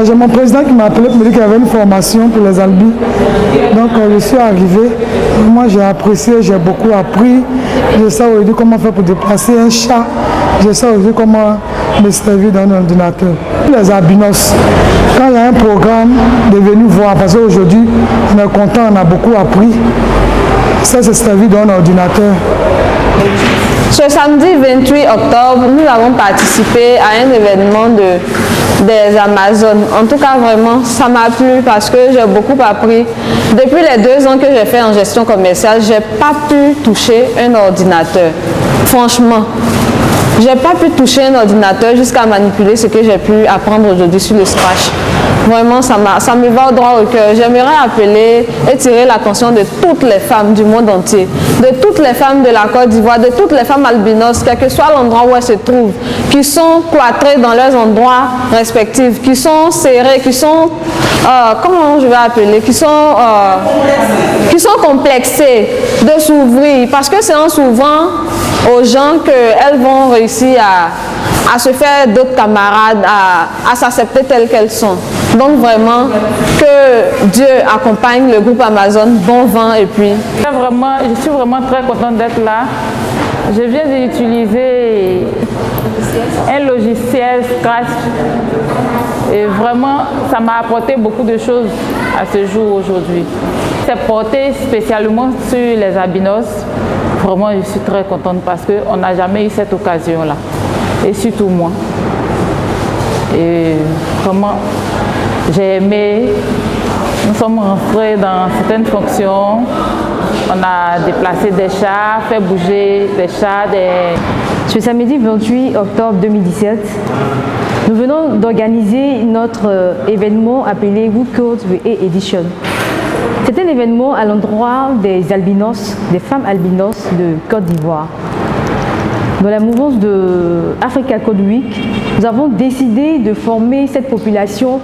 J'ai mon président qui m'a appelé pour me dire qu'il y avait une formation pour les albis. Donc je suis arrivé. Moi j'ai apprécié, j'ai beaucoup appris. Je sais aujourd'hui comment faire pour déplacer un chat. Je sais aujourd'hui comment me servir d'un ordinateur. Les albinos, quand il y a un programme de venir voir, parce qu'aujourd'hui on est content, on a beaucoup appris. Ça c'est servi d'un ordinateur. Ce samedi 28 octobre, nous avons participé à un événement des Amazones. En tout cas, vraiment, ça m'a plu parce que j'ai beaucoup appris. Depuis les 2 ans que j'ai fait en gestion commerciale, je n'ai pas pu toucher un ordinateur. Franchement, je n'ai pas pu toucher un ordinateur jusqu'à manipuler ce que j'ai pu apprendre aujourd'hui sur le Scratch. Vraiment, ça me va au droit au cœur. J'aimerais appeler et tirer l'attention de toutes les femmes du monde entier, de toutes les femmes de la Côte d'Ivoire, de toutes les femmes albinos, quel que soit l'endroit où elles se trouvent, qui sont cloîtrées dans leurs endroits respectifs, qui sont serrées, qui sont, comment je vais appeler, qui sont complexées de s'ouvrir, parce que c'est en s'ouvrant aux gens qu'elles vont réussir à se faire d'autres camarades, à s'accepter telles qu'elles sont. Donc vraiment, que Dieu accompagne le groupe Amazon, bon vent et puis... Je suis vraiment très contente d'être là. Je viens d'utiliser un logiciel Scratch et vraiment, ça m'a apporté beaucoup de choses à ce jour aujourd'hui. C'est porté spécialement sur les albinos. Vraiment, je suis très contente parce qu'on n'a jamais eu cette occasion-là. Et surtout moi. Et vraiment, j'ai aimé. Nous sommes rentrés dans certaines fonctions. On a déplacé des chats, fait bouger des chats. Ce samedi 28 octobre 2017, nous venons d'organiser notre événement appelé Woodcourt VA Edition. C'est un événement à l'endroit des albinos, des femmes albinos de Côte d'Ivoire. Dans la mouvance de Africa Code Week, nous avons décidé de former cette population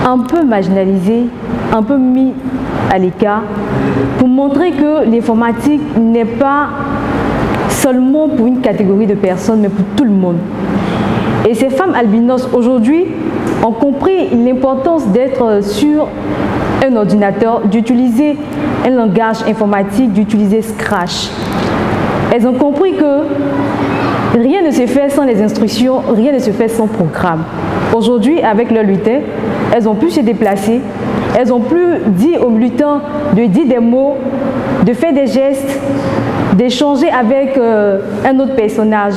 un peu marginalisée, un peu mise à l'écart, pour montrer que l'informatique n'est pas seulement pour une catégorie de personnes, mais pour tout le monde. Et ces femmes albinos aujourd'hui ont compris l'importance d'être sur un ordinateur, d'utiliser un langage informatique, d'utiliser Scratch. Elles ont compris que rien ne se fait sans les instructions, rien ne se fait sans programme. Aujourd'hui, avec leur lutin, elles ont pu se déplacer, elles ont pu dire aux militants de dire des mots, de faire des gestes, d'échanger avec un autre personnage.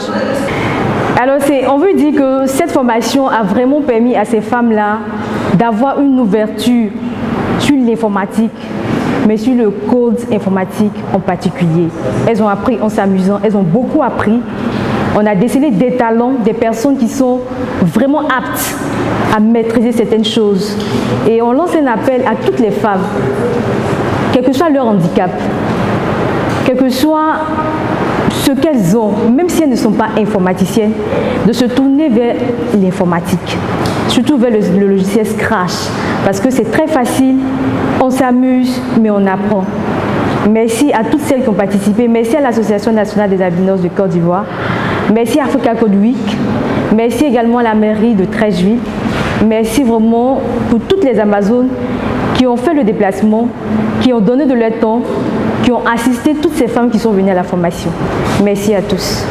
Alors, on veut dire que cette formation a vraiment permis à ces femmes-là d'avoir une ouverture sur l'informatique, mais sur le code informatique en particulier. Elles ont appris en s'amusant, elles ont beaucoup appris. On a décelé des talents, des personnes qui sont vraiment aptes à maîtriser certaines choses. Et on lance un appel à toutes les femmes, quel que soit leur handicap, quel que soit ce qu'elles ont, même si elles ne sont pas informaticiennes, de se tourner vers l'informatique, surtout vers le logiciel Scratch, parce que c'est très facile, on s'amuse, mais on apprend. Merci à toutes celles qui ont participé, merci à l'Association nationale des albinos de Côte d'Ivoire, merci à Africa Code Week, merci également à la mairie de Treichville, merci vraiment pour toutes les Amazones qui ont fait le déplacement, qui ont donné de leur temps, qui ont assisté toutes ces femmes qui sont venues à la formation. Merci à tous.